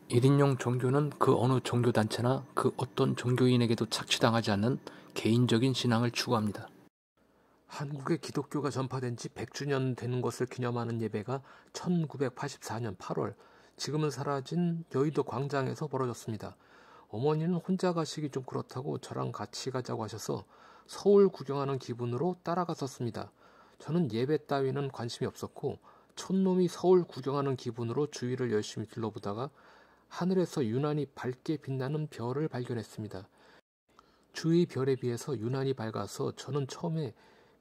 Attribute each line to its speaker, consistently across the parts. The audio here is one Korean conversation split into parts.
Speaker 1: 1인용 종교는 그 어느 종교단체나 그 어떤 종교인에게도 착취당하지 않는 개인적인 신앙을 추구합니다. 한국의 기독교가 전파된 지 100주년 되는 것을 기념하는 예배가 1984년 8월 지금은 사라진 여의도 광장에서 벌어졌습니다. 어머니는 혼자 가시기 좀 그렇다고 저랑 같이 가자고 하셔서 서울 구경하는 기분으로 따라갔었습니다. 저는 예배 따위는 관심이 없었고 촌놈이 서울 구경하는 기분으로 주위를 열심히 둘러보다가 하늘에서 유난히 밝게 빛나는 별을 발견했습니다. 주위 별에 비해서 유난히 밝아서 저는 처음에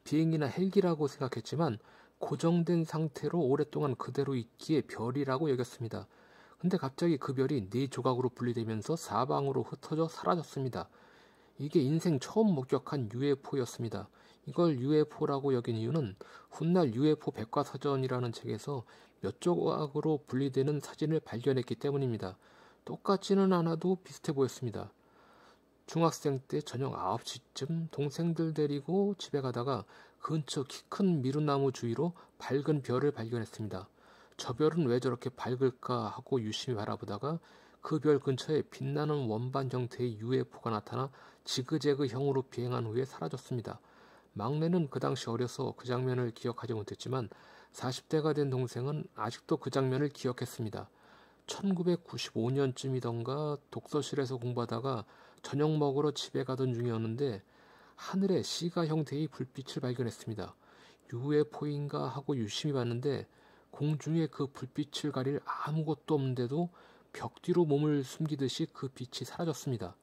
Speaker 1: 비행기나 헬기라고 생각했지만 고정된 상태로 오랫동안 그대로 있기에 별이라고 여겼습니다. 근데 갑자기 그 별이 4조각으로 분리되면서 사방으로 흩어져 사라졌습니다. 이게 인생 처음 목격한 UFO였습니다. 이걸 UFO라고 여긴 이유는 훗날 UFO 백과사전이라는 책에서 몇 조각으로 분리되는 사진을 발견했기 때문입니다. 똑같지는 않아도 비슷해 보였습니다. 중학생 때 저녁 9시쯤 동생들 데리고 집에 가다가 근처 키 큰 미루나무 주위로 밝은 별을 발견했습니다. 저 별은 왜 저렇게 밝을까 하고 유심히 바라보다가 그 별 근처에 빛나는 원반 형태의 UFO가 나타나 지그재그형으로 비행한 후에 사라졌습니다. 막내는 그 당시 어려서 그 장면을 기억하지 못했지만 40대가 된 동생은 아직도 그 장면을 기억했습니다. 1995년쯤이던가 독서실에서 공부하다가 저녁 먹으러 집에 가던 중이었는데 하늘에 시가 형태의 불빛을 발견했습니다. UFO인가 하고 유심히 봤는데 공중에 그 불빛을 가릴 아무것도 없는데도 벽 뒤로 몸을 숨기듯이 그 빛이 사라졌습니다.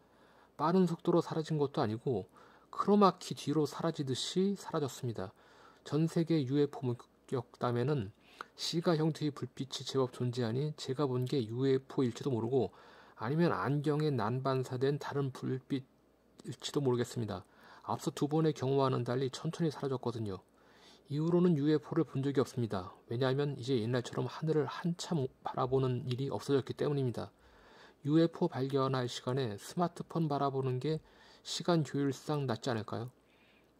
Speaker 1: 빠른 속도로 사라진 것도 아니고 크로마키 뒤로 사라지듯이 사라졌습니다. 전 세계 UFO 목격담에는 시가 형태의 불빛이 제법 존재하니 제가 본 게 UFO일지도 모르고 아니면 안경에 난반사된 다른 불빛일지도 모르겠습니다. 앞서 2번의 경우와는 달리 천천히 사라졌거든요. 이후로는 UFO를 본 적이 없습니다. 왜냐하면 이제 옛날처럼 하늘을 한참 바라보는 일이 없어졌기 때문입니다. UFO 발견할 시간에 스마트폰 바라보는 게 시간 효율상 낫지 않을까요?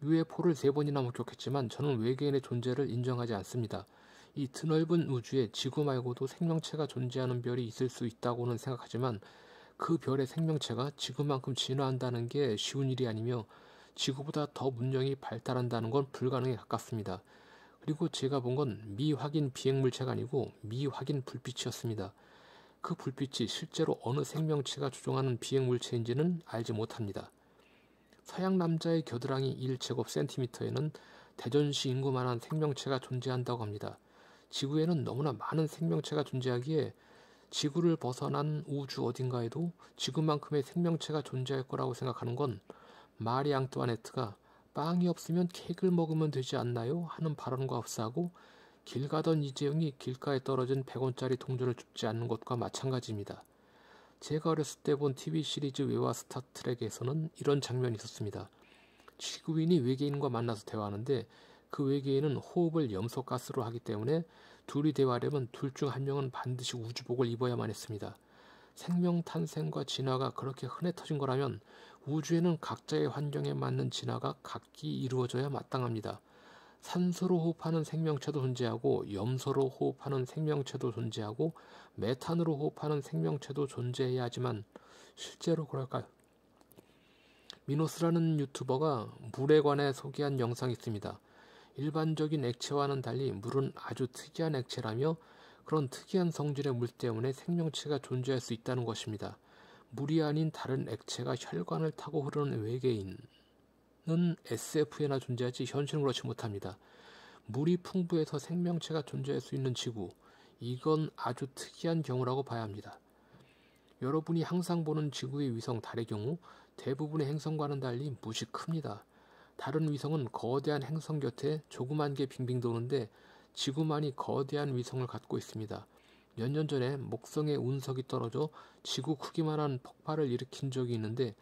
Speaker 1: UFO를 3번이나 목격했지만 저는 외계인의 존재를 인정하지 않습니다. 이 드넓은 우주에 지구 말고도 생명체가 존재하는 별이 있을 수 있다고는 생각하지만 그 별의 생명체가 지구만큼 진화한다는 게 쉬운 일이 아니며 지구보다 더 문명이 발달한다는 건 불가능에 가깝습니다. 그리고 제가 본 건 미확인 비행물체가 아니고 미확인 불빛이었습니다. 그 불빛이 실제로 어느 생명체가 조종하는 비행물체인지는 알지 못합니다. 서양 남자의 겨드랑이 1제곱센티미터에는 대전시 인구만한 생명체가 존재한다고 합니다. 지구에는 너무나 많은 생명체가 존재하기에 지구를 벗어난 우주 어딘가에도 지구만큼의 생명체가 존재할 거라고 생각하는 건 마리 앙뚜아네트가 빵이 없으면 케이크를 먹으면 되지 않나요? 하는 발언과 흡사하고 길 가던 이재용이 길가에 떨어진 100원짜리 동전을 줍지 않는 것과 마찬가지입니다. 제가 어렸을 때 본 TV 시리즈 외화 스타트rek에서는 이런 장면이 있었습니다. 지구인이 외계인과 만나서 대화하는데 그 외계인은 호흡을 염소가스로 하기 때문에 둘이 대화하려면 둘 중 한 명은 반드시 우주복을 입어야만 했습니다. 생명 탄생과 진화가 그렇게 흔해 터진 거라면 우주에는 각자의 환경에 맞는 진화가 각기 이루어져야 마땅합니다. 산소로 호흡하는 생명체도 존재하고 염소로 호흡하는 생명체도 존재하고 메탄으로 호흡하는 생명체도 존재해야 하지만 실제로 그럴까요? 미노스라는 유튜버가 물에 관해 소개한 영상이 있습니다. 일반적인 액체와는 달리 물은 아주 특이한 액체라며 그런 특이한 성질의 물 때문에 생명체가 존재할 수 있다는 것입니다. 물이 아닌 다른 액체가 혈관을 타고 흐르는 외계인은 SF에나 존재하지 현실은 그렇지 못합니다. 물이 풍부해서 생명체가 존재할 수 있는 지구, 이건 아주 특이한 경우라고 봐야 합니다. 여러분이 항상 보는 지구의 위성 달의 경우 대부분의 행성과는 달리 무지 큽니다. 다른 위성은 거대한 행성 곁에 조그만 게 빙빙 도는데 지구만이 거대한 위성을 갖고 있습니다. 몇 년 전에 목성에 운석이 떨어져 지구 크기만한 폭발을 일으킨 적이 있는데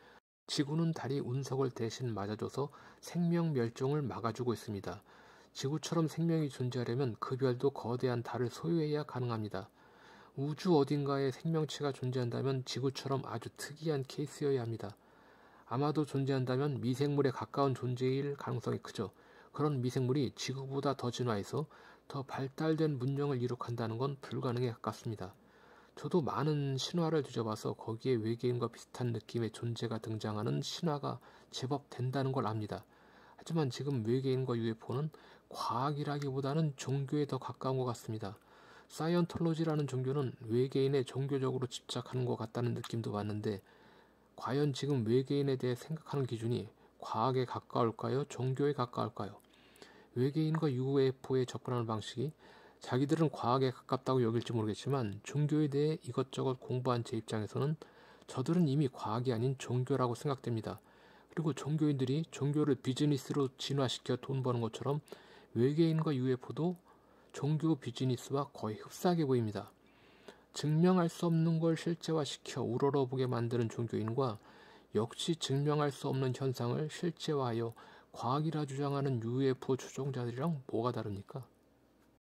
Speaker 1: 지구는 달이 운석을 대신 맞아줘서 생명 멸종을 막아주고 있습니다. 지구처럼 생명이 존재하려면 그 별도 거대한 달을 소유해야 가능합니다. 우주 어딘가에 생명체가 존재한다면 지구처럼 아주 특이한 케이스여야 합니다. 아마도 존재한다면 미생물에 가까운 존재일 가능성이 크죠. 그런 미생물이 지구보다 더 진화해서 더 발달된 문명을 이룩한다는 건 불가능에 가깝습니다. 저도 많은 신화를 뒤져봐서 거기에 외계인과 비슷한 느낌의 존재가 등장하는 신화가 제법 된다는 걸 압니다. 하지만 지금 외계인과 UFO는 과학이라기보다는 종교에 더 가까운 것 같습니다. 사이언톨로지라는 종교는 외계인에 종교적으로 집착하는 것 같다는 느낌도 받는데 과연 지금 외계인에 대해 생각하는 기준이 과학에 가까울까요? 종교에 가까울까요? 외계인과 UFO에 접근하는 방식이 자기들은 과학에 가깝다고 여길지 모르겠지만 종교에 대해 이것저것 공부한 제 입장에서는 저들은 이미 과학이 아닌 종교라고 생각됩니다. 그리고 종교인들이 종교를 비즈니스로 진화시켜 돈 버는 것처럼 외계인과 UFO도 종교 비즈니스와 거의 흡사하게 보입니다. 증명할 수 없는 걸 실제화시켜 우러러보게 만드는 종교인과 역시 증명할 수 없는 현상을 실제화하여 과학이라 주장하는 UFO 추종자들이랑 뭐가 다릅니까?